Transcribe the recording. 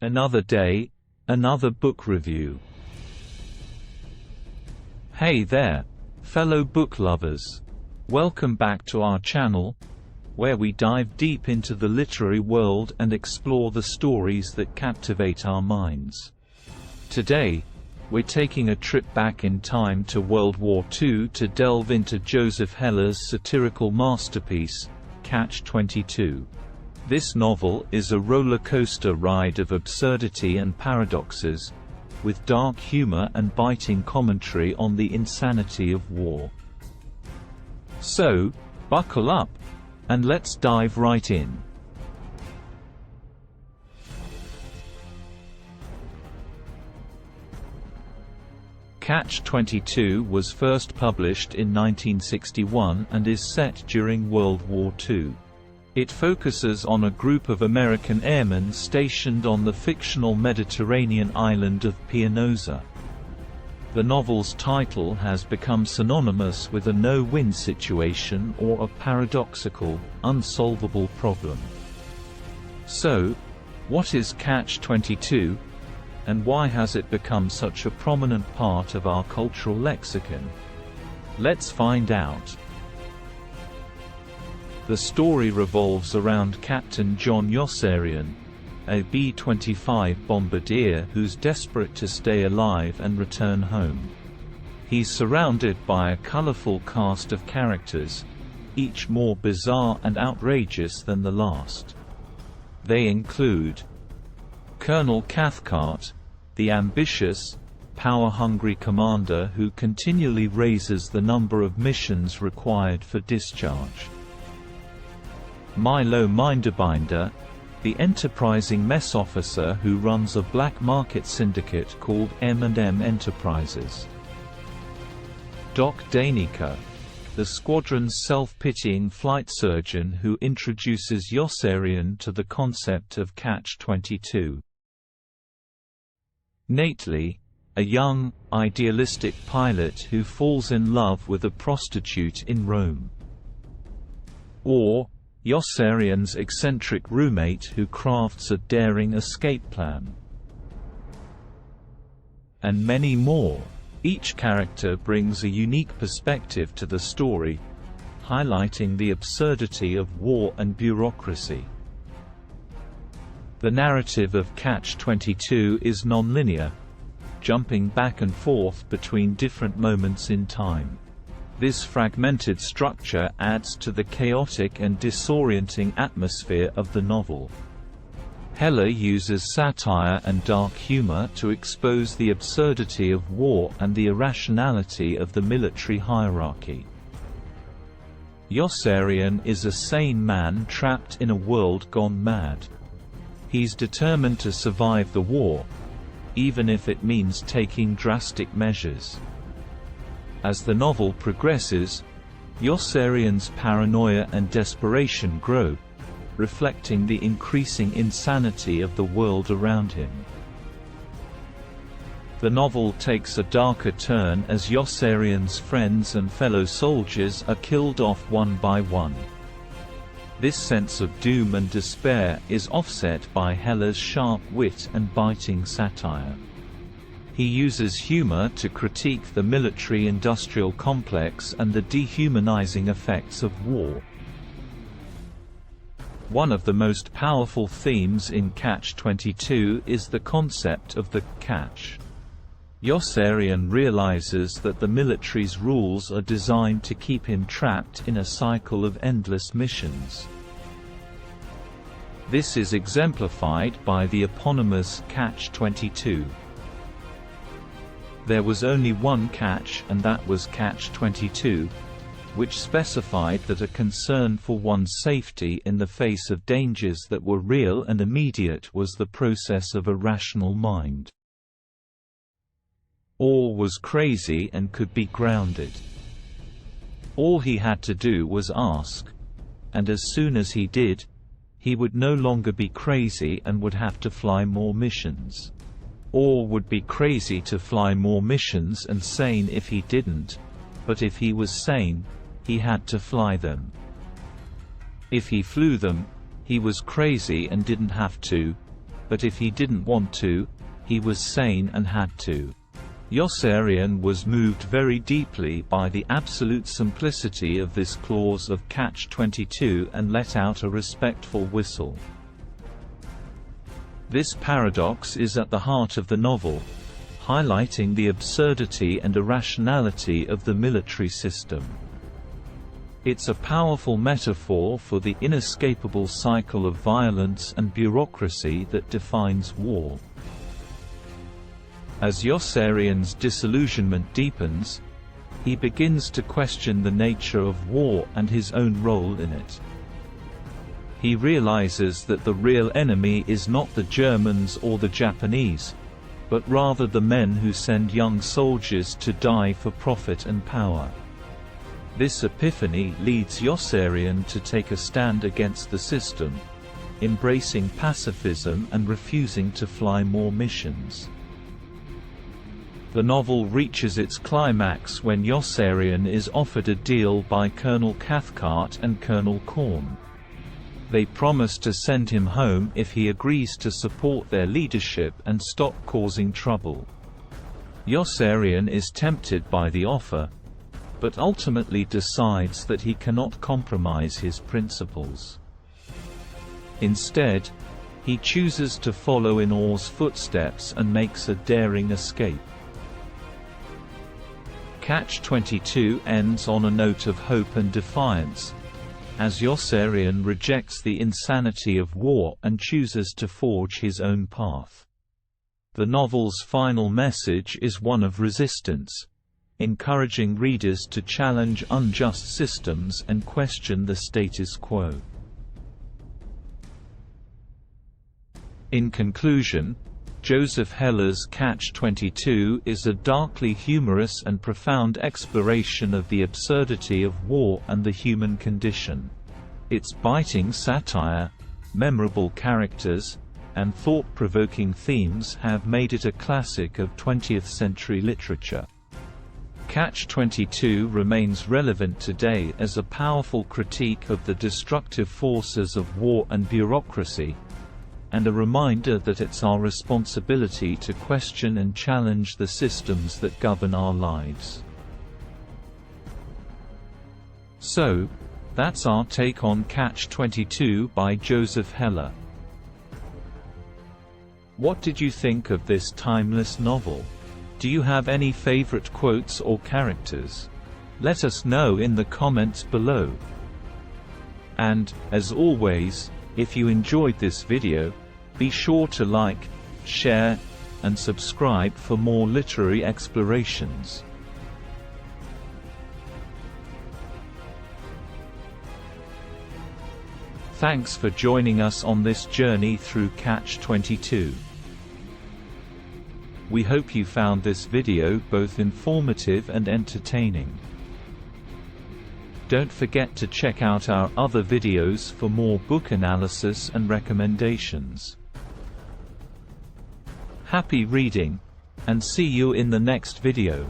Another day, another book review. Hey there, fellow book lovers. Welcome back to our channel, where we dive deep into the literary world and explore the stories that captivate our minds. Today, we're taking a trip back in time to World War II to delve into Joseph Heller's satirical masterpiece, Catch-22. This novel is a roller coaster ride of absurdity and paradoxes, with dark humor and biting commentary on the insanity of war. So, buckle up, and let's dive right in. Catch-22 was first published in 1961 and is set during World War II. It focuses on a group of American airmen stationed on the fictional Mediterranean island of Pianosa. The novel's title has become synonymous with a no-win situation or a paradoxical, unsolvable problem. So, what is Catch-22, and why has it become such a prominent part of our cultural lexicon? Let's find out. The story revolves around Captain John Yossarian, a B-25 bombardier who's desperate to stay alive and return home. He's surrounded by a colorful cast of characters, each more bizarre and outrageous than the last. They include Colonel Cathcart, the ambitious, power-hungry commander who continually raises the number of missions required for discharge. Milo Minderbinder, the enterprising mess officer who runs a black market syndicate called M&M Enterprises. Doc Danica, the squadron's self-pitying flight surgeon who introduces Yossarian to the concept of Catch-22. Nately, a young, idealistic pilot who falls in love with a prostitute in Rome. Or Yossarian's eccentric roommate who crafts a daring escape plan. And many more. Each character brings a unique perspective to the story, highlighting the absurdity of war and bureaucracy. The narrative of Catch-22 is nonlinear, jumping back and forth between different moments in time. This fragmented structure adds to the chaotic and disorienting atmosphere of the novel. Heller uses satire and dark humor to expose the absurdity of war and the irrationality of the military hierarchy. Yossarian is a sane man trapped in a world gone mad. He's determined to survive the war, even if it means taking drastic measures. As the novel progresses, Yossarian's paranoia and desperation grow, reflecting the increasing insanity of the world around him. The novel takes a darker turn as Yossarian's friends and fellow soldiers are killed off one by one. This sense of doom and despair is offset by Heller's sharp wit and biting satire. He uses humor to critique the military-industrial complex and the dehumanizing effects of war. One of the most powerful themes in Catch-22 is the concept of the catch. Yossarian realizes that the military's rules are designed to keep him trapped in a cycle of endless missions. This is exemplified by the eponymous Catch-22. There was only one catch, and that was Catch-22, which specified that a concern for one's safety in the face of dangers that were real and immediate was the process of a rational mind. All was crazy and could be grounded. All he had to do was ask. And as soon as he did, he would no longer be crazy and would have to fly more missions. Or would be crazy to fly more missions and sane if he didn't, but if he was sane, he had to fly them. If he flew them, he was crazy and didn't have to, but if he didn't want to, he was sane and had to. Yossarian was moved very deeply by the absolute simplicity of this clause of Catch-22 and let out a respectful whistle. This paradox is at the heart of the novel, highlighting the absurdity and irrationality of the military system. It's a powerful metaphor for the inescapable cycle of violence and bureaucracy that defines war. As Yossarian's disillusionment deepens, he begins to question the nature of war and his own role in it. He realizes that the real enemy is not the Germans or the Japanese, but rather the men who send young soldiers to die for profit and power. This epiphany leads Yossarian to take a stand against the system, embracing pacifism and refusing to fly more missions. The novel reaches its climax when Yossarian is offered a deal by Colonel Cathcart and Colonel Korn. They promise to send him home if he agrees to support their leadership and stop causing trouble. Yossarian is tempted by the offer, but ultimately decides that he cannot compromise his principles. Instead, he chooses to follow in Orr's footsteps and makes a daring escape. Catch-22 ends on a note of hope and defiance, as Yossarian rejects the insanity of war and chooses to forge his own path. The novel's final message is one of resistance, encouraging readers to challenge unjust systems and question the status quo. In conclusion, Joseph Heller's Catch-22 is a darkly humorous and profound exploration of the absurdity of war and the human condition. Its biting satire, memorable characters, and thought-provoking themes have made it a classic of 20th-century literature. Catch-22 remains relevant today as a powerful critique of the destructive forces of war and bureaucracy, and a reminder that it's our responsibility to question and challenge the systems that govern our lives. So, that's our take on Catch-22 by Joseph Heller. What did you think of this timeless novel? Do you have any favorite quotes or characters? Let us know in the comments below. And, as always, if you enjoyed this video, be sure to like, share, and subscribe for more literary explorations. Thanks for joining us on this journey through Catch-22. We hope you found this video both informative and entertaining. Don't forget to check out our other videos for more book analysis and recommendations. Happy reading, and see you in the next video.